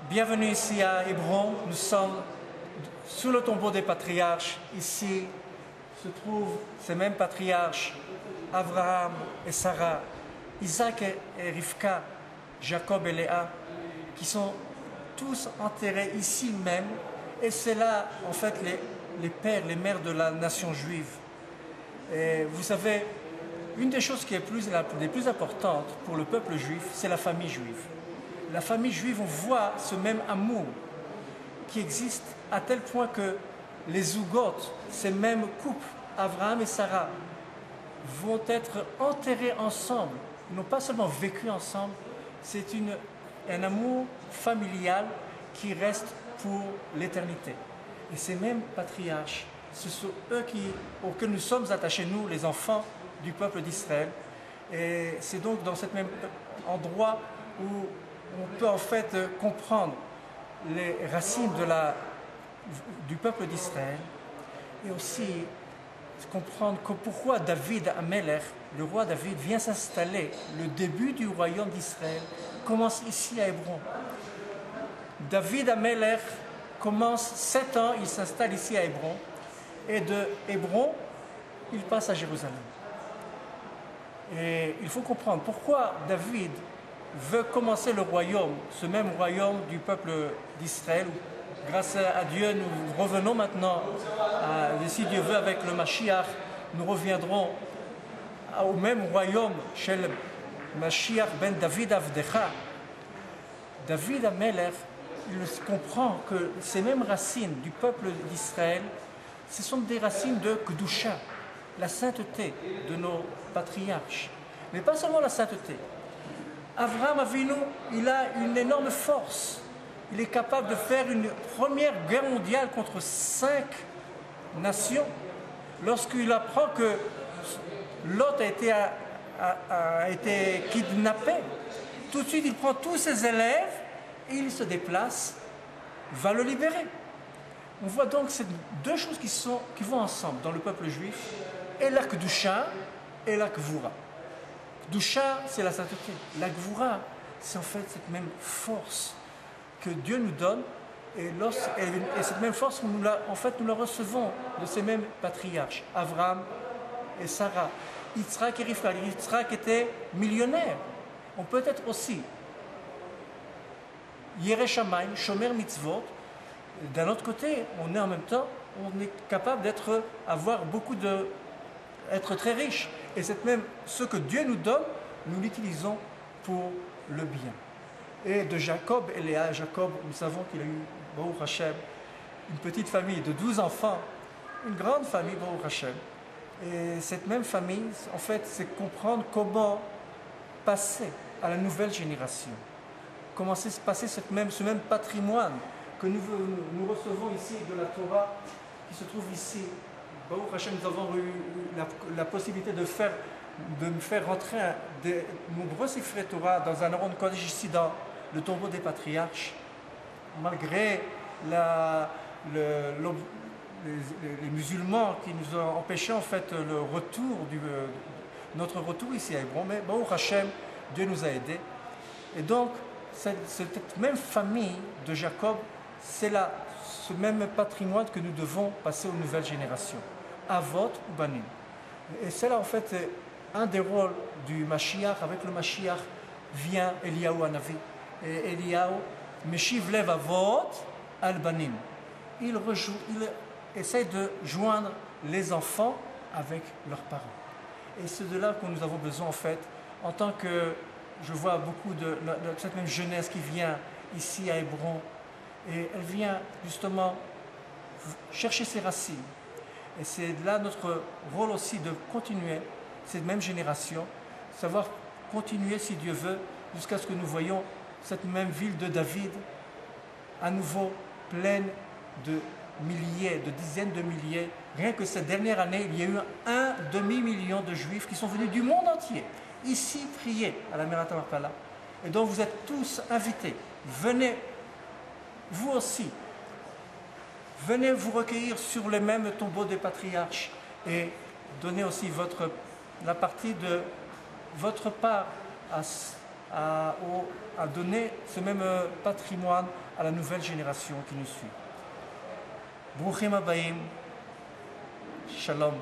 Bienvenue ici à Hébron. Nous sommes sous le tombeau des patriarches. Ici se trouvent ces mêmes patriarches, Abraham et Sarah, Isaac et Rivka, Jacob et Léa, qui sont tous enterrés ici même. Et c'est là, en fait, les pères, les mères de la nation juive. Et vous savez, une des choses qui est les plus importantes pour le peuple juif, c'est la famille juive. La famille juive, on voit ce même amour qui existe à tel point que les zougotes, ces mêmes couples, Abraham et Sarah, vont être enterrés ensemble. Ils n'ont pas seulement vécu ensemble, c'est un amour familial qui reste pour l'éternité. Et ces mêmes patriarches, ce sont eux auxquels nous sommes attachés, nous, les enfants du peuple d'Israël. Et c'est donc dans ce même endroit où on peut en fait comprendre les racines du peuple d'Israël et aussi comprendre pourquoi David Amelech, le roi David, vient s'installer. Le début du royaume d'Israël commence ici à Hébron. David Amelech commence 7 ans, il s'installe ici à Hébron et de Hébron, il passe à Jérusalem. Et il faut comprendre pourquoi David veut commencer le royaume, ce même royaume du peuple d'Israël. Grâce à Dieu, nous revenons maintenant, si Dieu veut, avec le Mashiach, nous reviendrons au même royaume chez le Mashiach ben David Avdecha. David Amelech, il comprend que ces mêmes racines du peuple d'Israël, ce sont des racines de Kedusha, la sainteté de nos patriarches. Mais pas seulement la sainteté. Abraham Avinu, il a une énorme force. Il est capable de faire une première guerre mondiale contre 5 nations. Lorsqu'il apprend que Lot a été kidnappé, tout de suite il prend tous ses élèves et il se déplace, va le libérer. On voit donc ces deux choses qui vont ensemble dans le peuple juif, et la Kedusha et la Gvura. Kedusha, c'est la sainteté. La Gvura, c'est en fait cette même force que Dieu nous donne, et cette même force, nous la recevons de ces mêmes patriarches, Abraham et Sarah, Yitzhak et Rivka. Yitzhak était millionnaire. On peut être aussi Yereh Shamayim, Shomer Mitzvot. D'un autre côté, on est capable d'être très riche. Et c'est même ce que Dieu nous donne, nous l'utilisons pour le bien. Et de Jacob et Léa, Jacob, nous savons qu'il a eu, Baruch Hashem, une petite famille de 12 enfants, une grande famille, Baruch Hashem. Et cette même famille, en fait, c'est comprendre comment passer à la nouvelle génération. Comment passer ce même patrimoine que nous recevons ici de la Torah, qui se trouve ici. Baruch Hashem, nous avons eu la possibilité de me faire rentrer de nombreux Sifrei Torah dans un Aron Kodesh ici dans le tombeau des patriarches, malgré les musulmans qui nous ont empêché en fait notre retour ici à Hébron. Mais Baruch Hashem, Dieu nous a aidés. Et donc, cette même famille de Jacob, c'est ce même patrimoine que nous devons passer aux nouvelles générations. Avot ou Banim. Et c'est là en fait un des rôles du Mashiach. Avec le Mashiach vient Eliyahu Hanavi. Et Eliyahu, Meshiv Lev Avot al Banim. Il essaie de joindre les enfants avec leurs parents. Et c'est de là que nous avons besoin en fait, en tant que je vois beaucoup de cette même jeunesse qui vient ici à Hébron. Et elle vient justement chercher ses racines. Et c'est là notre rôle aussi de continuer cette même génération, savoir continuer si Dieu veut, jusqu'à ce que nous voyons cette même ville de David, à nouveau pleine de milliers, de dizaines de milliers. Rien que cette dernière année, il y a eu 1,5 million de Juifs qui sont venus du monde entier, ici prier à la Merat HaMachpelah. Et donc vous êtes tous invités. Venez, vous aussi, venez vous recueillir sur les mêmes tombeaux des patriarches et donnez aussi la partie de votre part à donner ce même patrimoine à la nouvelle génération qui nous suit. Bruchim Abayim, Shalom.